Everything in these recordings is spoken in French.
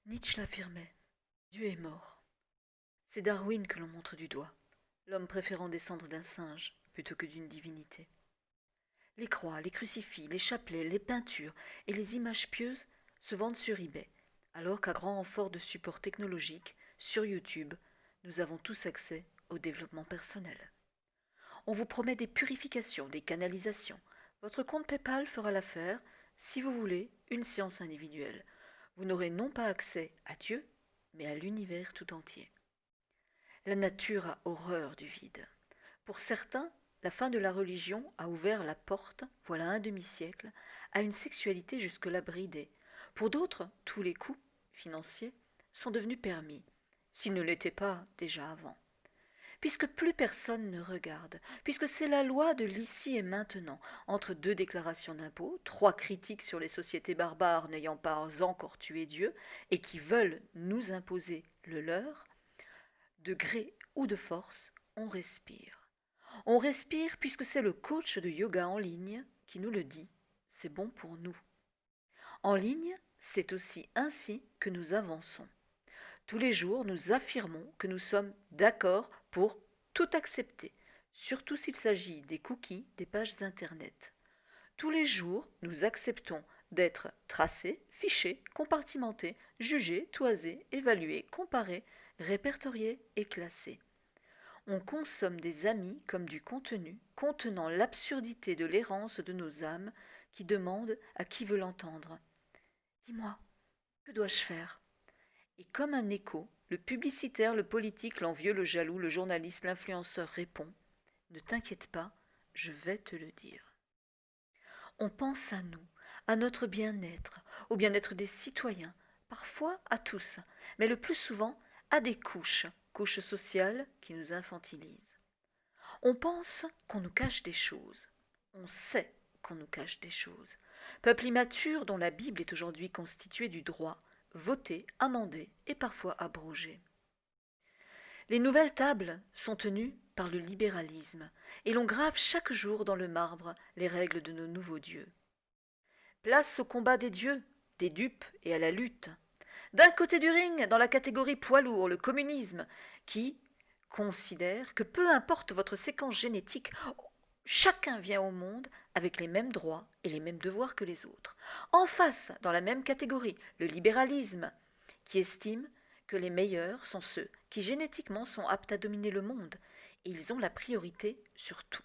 Nietzsche l'affirmait, Dieu est mort. C'est Darwin que l'on montre du doigt, l'homme préférant descendre d'un singe plutôt que d'une divinité. Les croix, les crucifix, les chapelets, les peintures et les images pieuses se vendent sur eBay, alors qu'à grand renfort de support technologique, sur YouTube, nous avons tous accès au développement personnel. On vous promet des purifications, des canalisations. Votre compte PayPal fera l'affaire, si vous voulez, une séance individuelle. Vous n'aurez non pas accès à Dieu, mais à l'univers tout entier. La nature a horreur du vide. Pour certains, la fin de la religion a ouvert la porte, voilà un demi-siècle, à une sexualité jusque-là bridée. Pour d'autres, tous les coups, financiers, sont devenus permis, s'ils ne l'étaient pas déjà avant. Puisque plus personne ne regarde, puisque c'est la loi de l'ici et maintenant, entre deux déclarations d'impôts, trois critiques sur les sociétés barbares n'ayant pas encore tué Dieu et qui veulent nous imposer le leur, de gré ou de force, on respire. On respire puisque c'est le coach de yoga en ligne qui nous le dit, c'est bon pour nous. En ligne, c'est aussi ainsi que nous avançons. Tous les jours, nous affirmons que nous sommes d'accord pour tout accepter, surtout s'il s'agit des cookies des pages Internet. Tous les jours, nous acceptons d'être tracés, fichés, compartimentés, jugés, toisés, évalués, comparés, répertoriés et classés. On consomme des amis comme du contenu contenant l'absurdité de l'errance de nos âmes qui demandent à qui veut l'entendre. Dis-moi, que dois-je faire ? Et comme un écho, le publicitaire, le politique, l'envieux, le jaloux, le journaliste, l'influenceur répond « Ne t'inquiète pas, je vais te le dire ». On pense à nous, à notre bien-être, au bien-être des citoyens, parfois à tous, mais le plus souvent à des couches sociales qui nous infantilisent. On pense qu'on nous cache des choses. On sait qu'on nous cache des choses. Peuple immature dont la Bible est aujourd'hui constituée du droit, voté, amendé et parfois abrogé. Les nouvelles tables sont tenues par le libéralisme et l'on grave chaque jour dans le marbre les règles de nos nouveaux dieux. Place au combat des dieux, des dupes et à la lutte. D'un côté du ring, dans la catégorie poids lourd, le communisme, qui considère que peu importe votre séquence génétique, chacun vient au monde avec les mêmes droits et les mêmes devoirs que les autres. En face, dans la même catégorie, le libéralisme, qui estime que les meilleurs sont ceux qui génétiquement sont aptes à dominer le monde, et ils ont la priorité sur tout.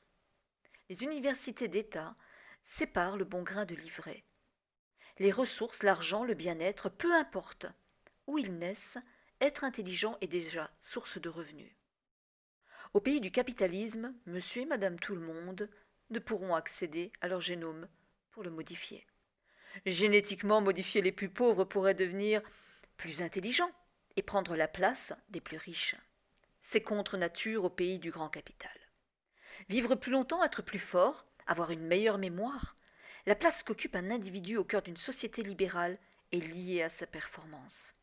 Les universités d'État séparent le bon grain de l'ivraie. Les ressources, l'argent, le bien-être, peu importe où ils naissent, être intelligent est déjà source de revenus. Au pays du capitalisme, monsieur et madame tout le monde ne pourront accéder à leur génome pour le modifier. Génétiquement modifier les plus pauvres pourrait devenir plus intelligents et prendre la place des plus riches. C'est contre nature au pays du grand capital. Vivre plus longtemps, être plus fort, avoir une meilleure mémoire, la place qu'occupe un individu au cœur d'une société libérale est liée à sa performance.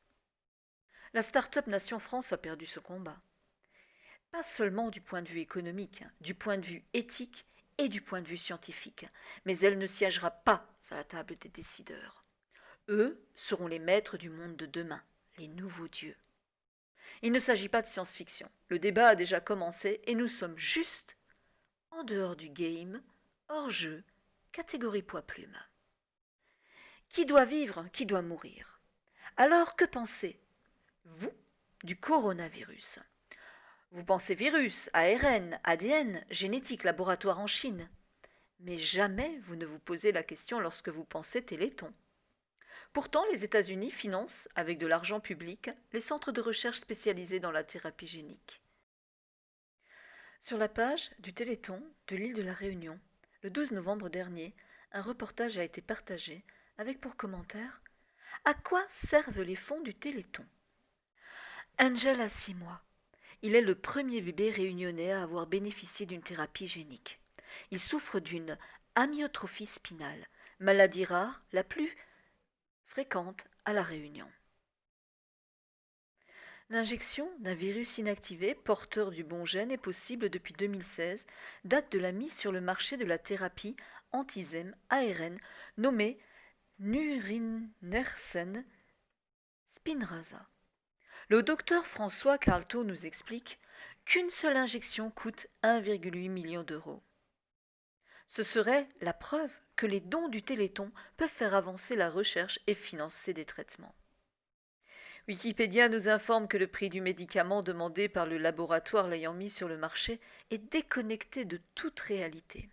La start-up Nation France a perdu ce combat. Pas seulement du point de vue économique, du point de vue éthique et du point de vue scientifique, mais elle ne siégera pas à la table des décideurs. Eux seront les maîtres du monde de demain, les nouveaux dieux. Il ne s'agit pas de science-fiction. Le débat a déjà commencé et nous sommes juste en dehors du game, hors jeu, catégorie poids-plume. Qui doit vivre, qui doit mourir ? Alors que pensez, vous, du coronavirus ? Vous pensez virus, ARN, ADN, génétique, laboratoire en Chine. Mais jamais vous ne vous posez la question lorsque vous pensez Téléthon. Pourtant, les États-Unis financent, avec de l'argent public, les centres de recherche spécialisés dans la thérapie génique. Sur la page du Téléthon de l'île de la Réunion, le 12 novembre dernier, un reportage a été partagé avec pour commentaire « À quoi servent les fonds du Téléthon ?» Angel a 6 mois. Il est le premier bébé réunionnais à avoir bénéficié d'une thérapie génique. Il souffre d'une amyotrophie spinale, maladie rare la plus fréquente à La Réunion. L'injection d'un virus inactivé porteur du bon gène est possible depuis 2016, date de la mise sur le marché de la thérapie antisème ARN nommée Nurinnersen Spinraza. Le docteur François Carlton nous explique qu'une seule injection coûte 1,8 million d'euros. Ce serait la preuve que les dons du Téléthon peuvent faire avancer la recherche et financer des traitements. Wikipédia nous informe que le prix du médicament demandé par le laboratoire l'ayant mis sur le marché est déconnecté de toute réalité.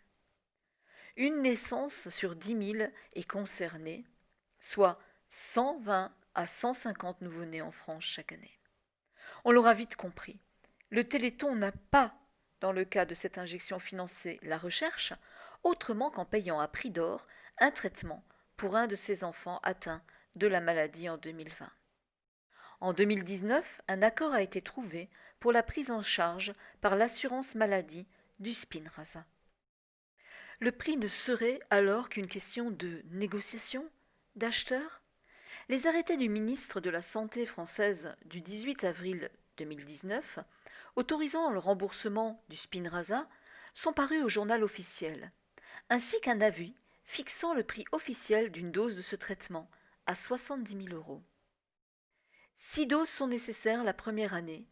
Une naissance sur 10 000 est concernée, soit 120 à 150 nouveau-nés en France chaque année. On l'aura vite compris, le Téléthon n'a pas, dans le cas de cette injection, financé la recherche, autrement qu'en payant à prix d'or un traitement pour un de ses enfants atteints de la maladie en 2020. En 2019, un accord a été trouvé pour la prise en charge par l'assurance maladie du Spinraza. Le prix ne serait alors qu'une question de négociation, d'acheteur. Les arrêtés du ministre de la Santé française du 18 avril 2019, autorisant le remboursement du Spinraza, sont parus au journal officiel, ainsi qu'un avis fixant le prix officiel d'une dose de ce traitement à 70 000 euros. 6 doses sont nécessaires la première année,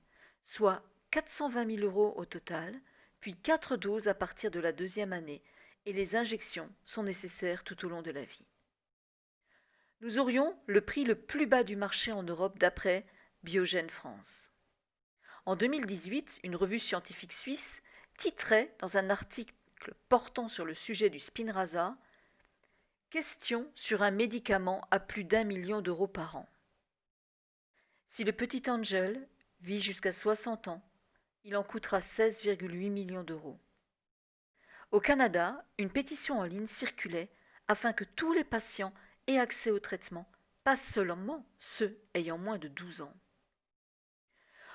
soit 420 000 euros au total, puis 4 doses à partir de la deuxième année, et les injections sont nécessaires tout au long de la vie. Nous aurions le prix le plus bas du marché en Europe d'après Biogène France. En 2018, une revue scientifique suisse titrait dans un article portant sur le sujet du Spinraza « Question sur un médicament à plus d'1 million d'euros par an ». Si le petit Angel vit jusqu'à 60 ans, il en coûtera 16,8 millions d'euros. Au Canada, une pétition en ligne circulait afin que tous les patients aient accès au traitement, pas seulement ceux ayant moins de 12 ans.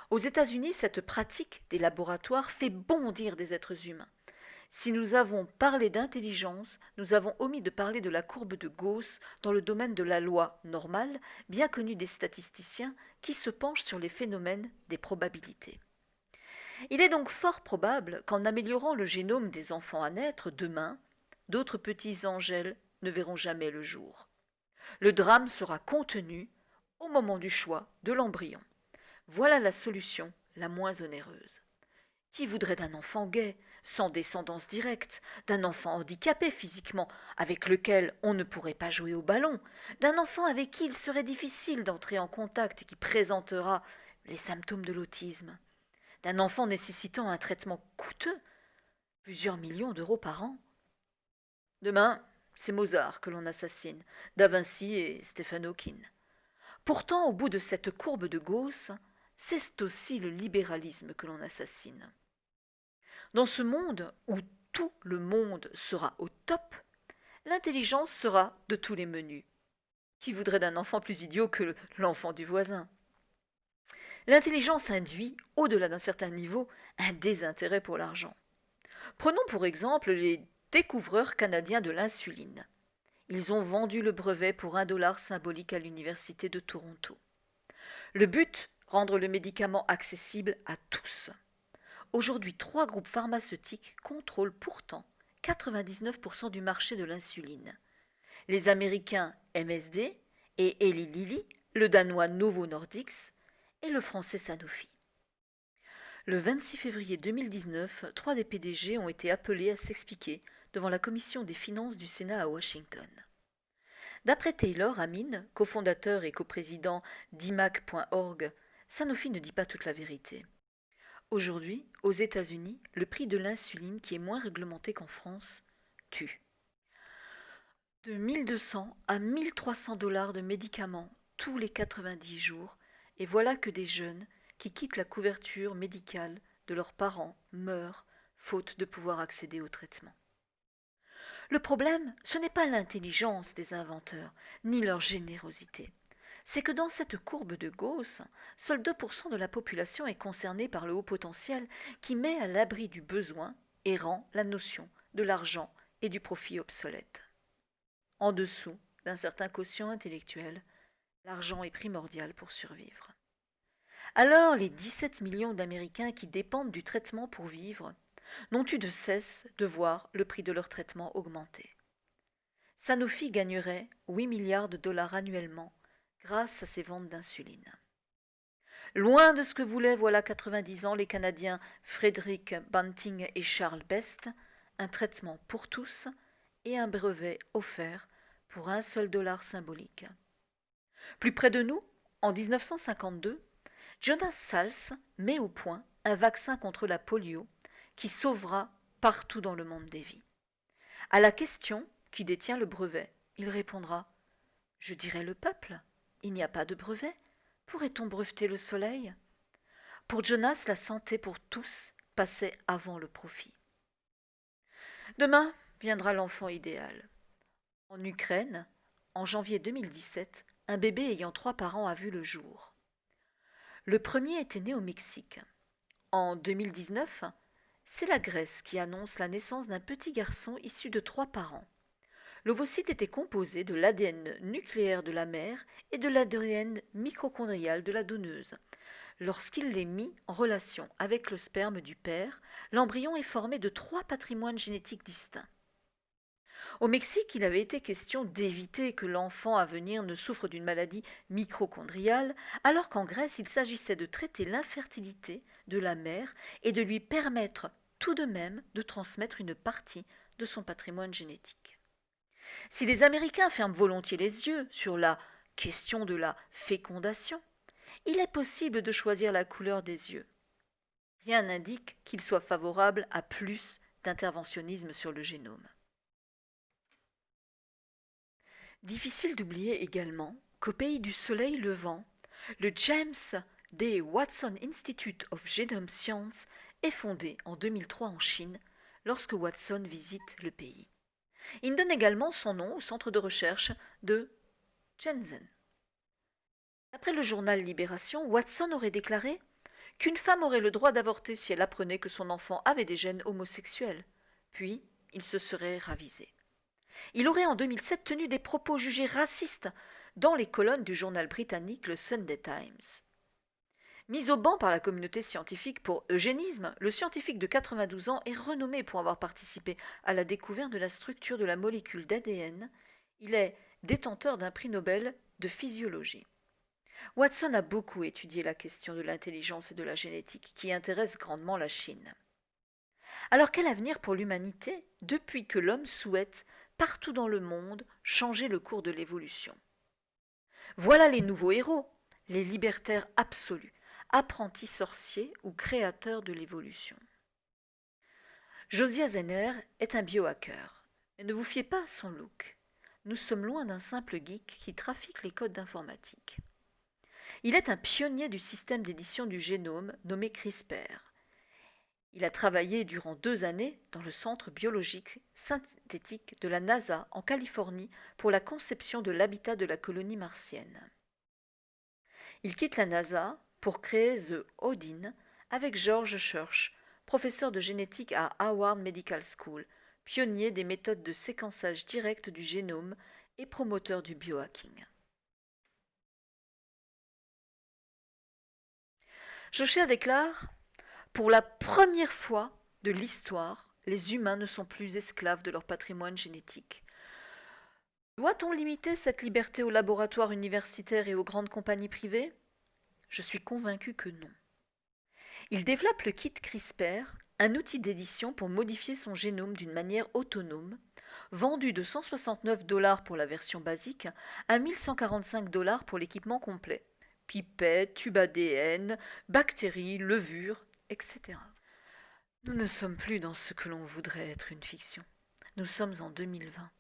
Aux États-Unis, cette pratique des laboratoires fait bondir des êtres humains. Si nous avons parlé d'intelligence, nous avons omis de parler de la courbe de Gauss dans le domaine de la loi normale, bien connue des statisticiens qui se penchent sur les phénomènes des probabilités. Il est donc fort probable qu'en améliorant le génome des enfants à naître demain, d'autres petits Angels ne verront jamais le jour. Le drame sera contenu au moment du choix de l'embryon. Voilà la solution la moins onéreuse. Qui voudrait d'un enfant gai, sans descendance directe, d'un enfant handicapé physiquement, avec lequel on ne pourrait pas jouer au ballon, d'un enfant avec qui il serait difficile d'entrer en contact et qui présentera les symptômes de l'autisme, d'un enfant nécessitant un traitement coûteux, plusieurs millions d'euros par an? Demain, c'est Mozart que l'on assassine, Da Vinci et Stephen Hawking. Pourtant, au bout de cette courbe de Gauss, c'est aussi le libéralisme que l'on assassine. Dans ce monde où tout le monde sera au top, l'intelligence sera de tous les menus. Qui voudrait d'un enfant plus idiot que l'enfant du voisin? L'intelligence induit, au-delà d'un certain niveau, un désintérêt pour l'argent. Prenons pour exemple les découvreurs canadiens de l'insuline. Ils ont vendu le brevet pour $1 symbolique à l'université de Toronto. Le but, rendre le médicament accessible à tous. Aujourd'hui, 3 groupes pharmaceutiques contrôlent pourtant 99% du marché de l'insuline. Les Américains MSD et Eli Lilly, le Danois Novo Nordisk et le Français Sanofi. Le 26 février 2019, 3 des PDG ont été appelés à s'expliquer devant la commission des finances du Sénat à Washington. D'après Taylor Amin, cofondateur et coprésident d'IMAC.org, Sanofi ne dit pas toute la vérité. Aujourd'hui, aux États-Unis, le prix de l'insuline, qui est moins réglementé qu'en France, tue. De 1200 à 1300 $ de médicaments tous les 90 jours, et voilà que des jeunes qui quittent la couverture médicale de leurs parents meurent faute de pouvoir accéder au traitement. Le problème, ce n'est pas l'intelligence des inventeurs, ni leur générosité. C'est que dans cette courbe de Gauss, seuls 2% de la population est concernée par le haut potentiel qui met à l'abri du besoin et rend la notion de l'argent et du profit obsolète. En dessous d'un certain quotient intellectuel, l'argent est primordial pour survivre. Alors les 17 millions d'Américains qui dépendent du traitement pour vivre n'ont eu de cesse de voir le prix de leur traitement augmenter. Sanofi gagnerait 8 milliards de dollars annuellement grâce à ses ventes d'insuline. Loin de ce que voulaient voilà 90 ans les Canadiens Frederick Banting et Charles Best, un traitement pour tous et un brevet offert pour $1 symbolique. Plus près de nous, en 1952, Jonas Salz met au point un vaccin contre la polio qui sauvera partout dans le monde des vies. À la question qui détient le brevet, il répondra « Je dirais le peuple, il n'y a pas de brevet. Pourrait-on breveter le soleil ?» Pour Jonas, la santé pour tous passait avant le profit. Demain viendra l'enfant idéal. En Ukraine, en janvier 2017, un bébé ayant 3 parents a vu le jour. Le premier était né au Mexique. En 2019, c'est la Grèce qui annonce la naissance d'un petit garçon issu de 3 parents. L'ovocyte était composé de l'ADN nucléaire de la mère et de l'ADN mitochondrial de la donneuse. Lorsqu'il est mis en relation avec le sperme du père, l'embryon est formé de 3 patrimoines génétiques distincts. Au Mexique, il avait été question d'éviter que l'enfant à venir ne souffre d'une maladie mitochondriale, alors qu'en Grèce, il s'agissait de traiter l'infertilité de la mère et de lui permettre tout de même de transmettre une partie de son patrimoine génétique. Si les Américains ferment volontiers les yeux sur la question de la fécondation, il est possible de choisir la couleur des yeux. Rien n'indique qu'il soit favorable à plus d'interventionnisme sur le génome. Difficile d'oublier également qu'au pays du soleil levant, le James D. Watson Institute of Genome Science est fondé en 2003 en Chine lorsque Watson visite le pays. Il donne également son nom au centre de recherche de Shenzhen. D'après le journal Libération, Watson aurait déclaré qu'une femme aurait le droit d'avorter si elle apprenait que son enfant avait des gènes homosexuels. Puis, il se serait ravisé. Il aurait en 2007 tenu des propos jugés racistes dans les colonnes du journal britannique le Sunday Times. Mis au banc par la communauté scientifique pour eugénisme, le scientifique de 92 ans est renommé pour avoir participé à la découverte de la structure de la molécule d'ADN. Il est détenteur d'un prix Nobel de physiologie. Watson a beaucoup étudié la question de l'intelligence et de la génétique, qui intéresse grandement la Chine. Alors quel avenir pour l'humanité depuis que l'homme souhaite, partout dans le monde, changer le cours de l'évolution? Voilà les nouveaux héros, les libertaires absolus, apprentis sorciers ou créateurs de l'évolution. Josiah Zenner est un biohacker, mais ne vous fiez pas à son look. Nous sommes loin d'un simple geek qui trafique les codes d'informatique. Il est un pionnier du système d'édition du génome nommé CRISPR. Il a travaillé durant 2 années dans le centre biologique synthétique de la NASA en Californie pour la conception de l'habitat de la colonie martienne. Il quitte la NASA pour créer The Odin avec George Church, professeur de génétique à Harvard Medical School, pionnier des méthodes de séquençage direct du génome et promoteur du biohacking. Joshua déclare « Pour la première fois de l'histoire, les humains ne sont plus esclaves de leur patrimoine génétique. Doit-on limiter cette liberté aux laboratoires universitaires et aux grandes compagnies privées ? Je suis convaincu que non. » Il développe le kit CRISPR, un outil d'édition pour modifier son génome d'une manière autonome, vendu de $169 pour la version basique à $1145 pour l'équipement complet. Pipettes, tubes ADN, bactéries, levures, etc. Nous ne sommes plus dans ce que l'on voudrait être une fiction. Nous sommes en 2020.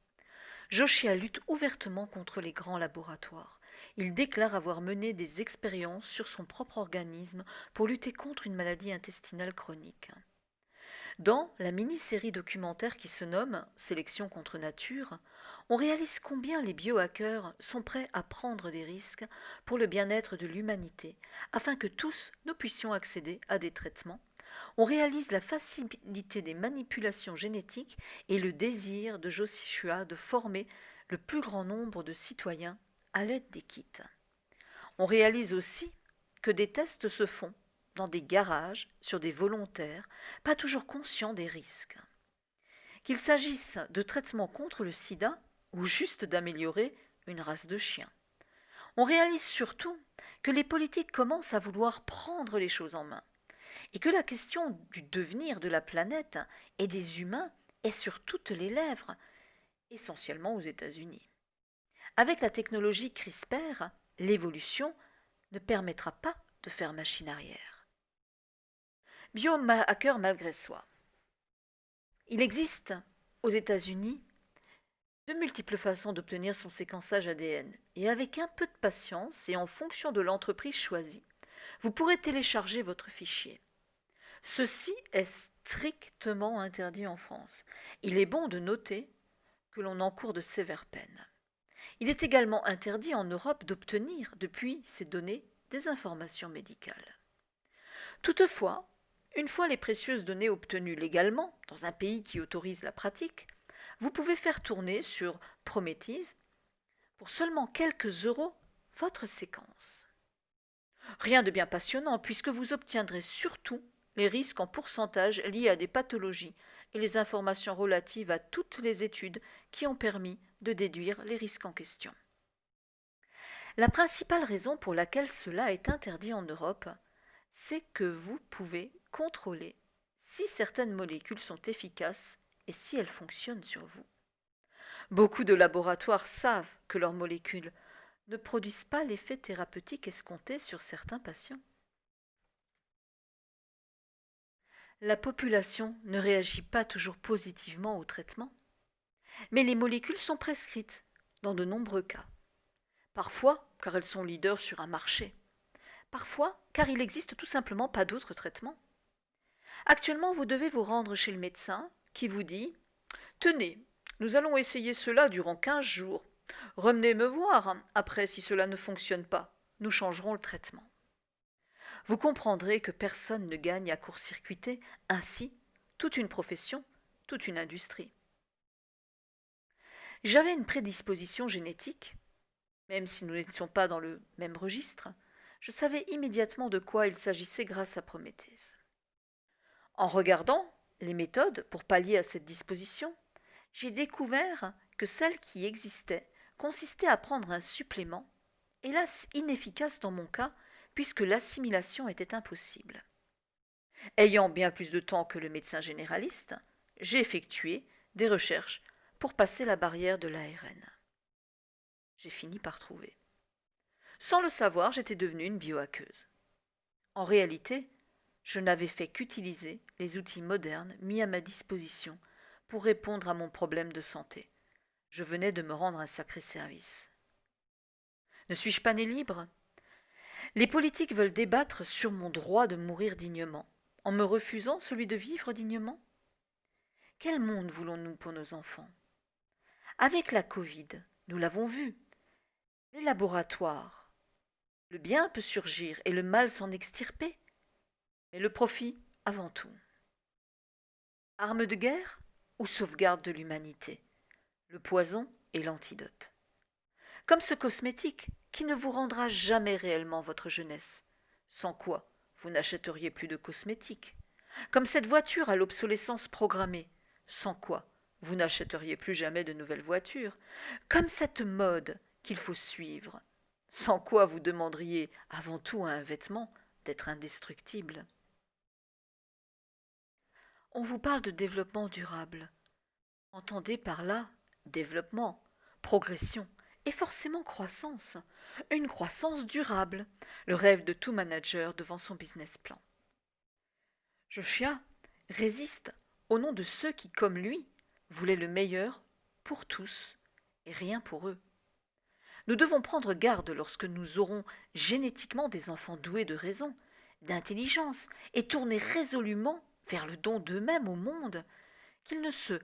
Joshua lutte ouvertement contre les grands laboratoires. Il déclare avoir mené des expériences sur son propre organisme pour lutter contre une maladie intestinale chronique. Dans la mini-série documentaire qui se nomme « Sélection contre nature », on réalise combien les biohackers sont prêts à prendre des risques pour le bien-être de l'humanité, afin que tous nous puissions accéder à des traitements. On réalise la facilité des manipulations génétiques et le désir de Joshua de former le plus grand nombre de citoyens à l'aide des kits. On réalise aussi que des tests se font dans des garages, sur des volontaires, pas toujours conscients des risques. Qu'il s'agisse de traitements contre le sida ou juste d'améliorer une race de chiens. On réalise surtout que les politiques commencent à vouloir prendre les choses en main et que la question du devenir de la planète et des humains est sur toutes les lèvres, essentiellement aux États-Unis. Avec la technologie CRISPR, l'évolution ne permettra pas de faire machine arrière. Biohacker malgré soi. Il existe aux États-Unis de multiples façons d'obtenir son séquençage ADN et avec un peu de patience et en fonction de l'entreprise choisie, vous pourrez télécharger votre fichier. Ceci est strictement interdit en France. Il est bon de noter que l'on encourt de sévères peines. Il est également interdit en Europe d'obtenir depuis ces données des informations médicales. Toutefois, une fois les précieuses données obtenues légalement dans un pays qui autorise la pratique, vous pouvez faire tourner sur Promethease pour seulement quelques euros votre séquence. Rien de bien passionnant puisque vous obtiendrez surtout les risques en pourcentage liés à des pathologies et les informations relatives à toutes les études qui ont permis de déduire les risques en question. La principale raison pour laquelle cela est interdit en Europe, c'est que vous pouvez contrôler si certaines molécules sont efficaces et si elles fonctionnent sur vous. Beaucoup de laboratoires savent que leurs molécules ne produisent pas l'effet thérapeutique escompté sur certains patients. La population ne réagit pas toujours positivement au traitement, mais les molécules sont prescrites dans de nombreux cas. Parfois car elles sont leaders sur un marché, parfois car il n'existe tout simplement pas d'autres traitements. Actuellement, vous devez vous rendre chez le médecin qui vous dit « Tenez, nous allons essayer cela durant 15 jours. Revenez me voir après si cela ne fonctionne pas. Nous changerons le traitement. » Vous comprendrez que personne ne gagne à court-circuiter ainsi toute une profession, toute une industrie. J'avais une prédisposition génétique, même si nous n'étions pas dans le même registre, je savais immédiatement de quoi il s'agissait grâce à Promethease. En regardant les méthodes pour pallier à cette disposition, j'ai découvert que celle qui existait consistait à prendre un supplément, hélas inefficace dans mon cas, puisque l'assimilation était impossible. Ayant bien plus de temps que le médecin généraliste, j'ai effectué des recherches pour passer la barrière de l'ARN. J'ai fini par trouver. Sans le savoir, j'étais devenue une biohackeuse. En réalité, je n'avais fait qu'utiliser les outils modernes mis à ma disposition pour répondre à mon problème de santé. Je venais de me rendre un sacré service. Ne suis-je pas née libre ? Les politiques veulent débattre sur mon droit de mourir dignement, en me refusant celui de vivre dignement. Quel monde voulons-nous pour nos enfants ? Avec la Covid, nous l'avons vu, les laboratoires, le bien peut surgir et le mal s'en extirper, mais le profit avant tout. Arme de guerre ou sauvegarde de l'humanité ? Le poison et l'antidote. Comme ce cosmétique qui ne vous rendra jamais réellement votre jeunesse, sans quoi vous n'achèteriez plus de cosmétiques. Comme cette voiture à l'obsolescence programmée, sans quoi vous n'achèteriez plus jamais de nouvelles voitures. Comme cette mode qu'il faut suivre, sans quoi vous demanderiez avant tout à un vêtement d'être indestructible. On vous parle de développement durable. Entendez par là développement, progression et forcément croissance. Une croissance durable, le rêve de tout manager devant son business plan. Joshua résiste au nom de ceux qui, comme lui, voulaient le meilleur pour tous et rien pour eux. Nous devons prendre garde lorsque nous aurons génétiquement des enfants doués de raison, d'intelligence et tournés résolument vers le don d'eux-mêmes au monde, qu'ils ne se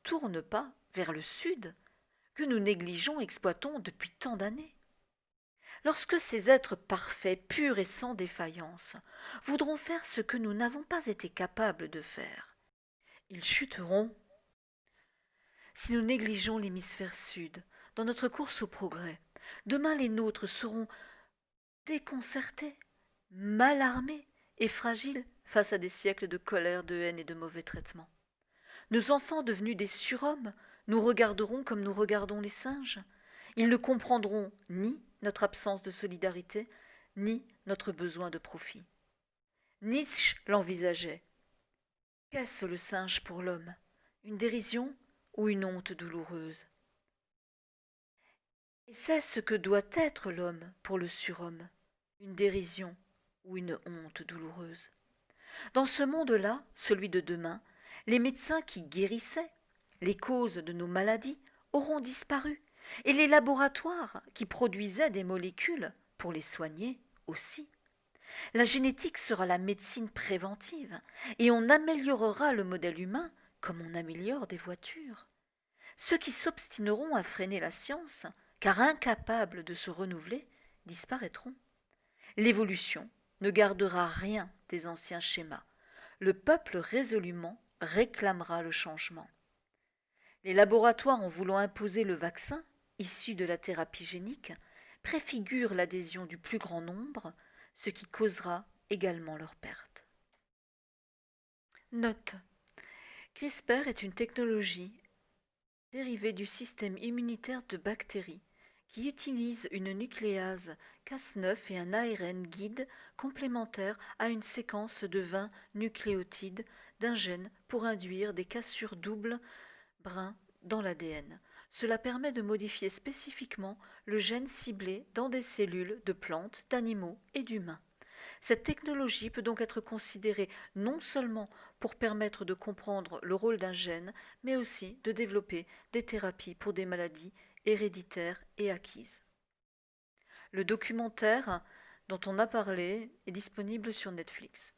tournent pas vers le sud, que nous négligeons et exploitons depuis tant d'années. Lorsque ces êtres parfaits, purs et sans défaillance voudront faire ce que nous n'avons pas été capables de faire, ils chuteront. Si nous négligeons l'hémisphère sud dans notre course au progrès, demain les nôtres seront déconcertés, mal armés et fragiles face à des siècles de colère, de haine et de mauvais traitements. Nos enfants devenus des surhommes nous regarderont comme nous regardons les singes. Ils ne comprendront ni notre absence de solidarité, ni notre besoin de profit. Nietzsche l'envisageait. Qu'est-ce le singe pour l'homme? Une dérision ou une honte douloureuse? Et c'est ce que doit être l'homme pour le surhomme, une dérision ou une honte douloureuse. Dans ce monde-là, celui de demain, les médecins qui guérissaient les causes de nos maladies auront disparu, et les laboratoires qui produisaient des molécules pour les soigner aussi. La génétique sera la médecine préventive, et on améliorera le modèle humain comme on améliore des voitures. Ceux qui s'obstineront à freiner la science, car incapables de se renouveler, disparaîtront. L'évolution ne gardera rien des anciens schémas. Le peuple résolument réclamera le changement. Les laboratoires, en voulant imposer le vaccin, issu de la thérapie génique, préfigurent l'adhésion du plus grand nombre, ce qui causera également leur perte. Note. CRISPR est une technologie dérivée du système immunitaire de bactéries qui utilise une nucléase Cas9 et un ARN guide complémentaire à une séquence de 20 nucléotides d'un gène pour induire des cassures doubles brun dans l'ADN. Cela permet de modifier spécifiquement le gène ciblé dans des cellules de plantes, d'animaux et d'humains. Cette technologie peut donc être considérée non seulement pour permettre de comprendre le rôle d'un gène, mais aussi de développer des thérapies pour des maladies héréditaires et acquises. Le documentaire dont on a parlé est disponible sur Netflix.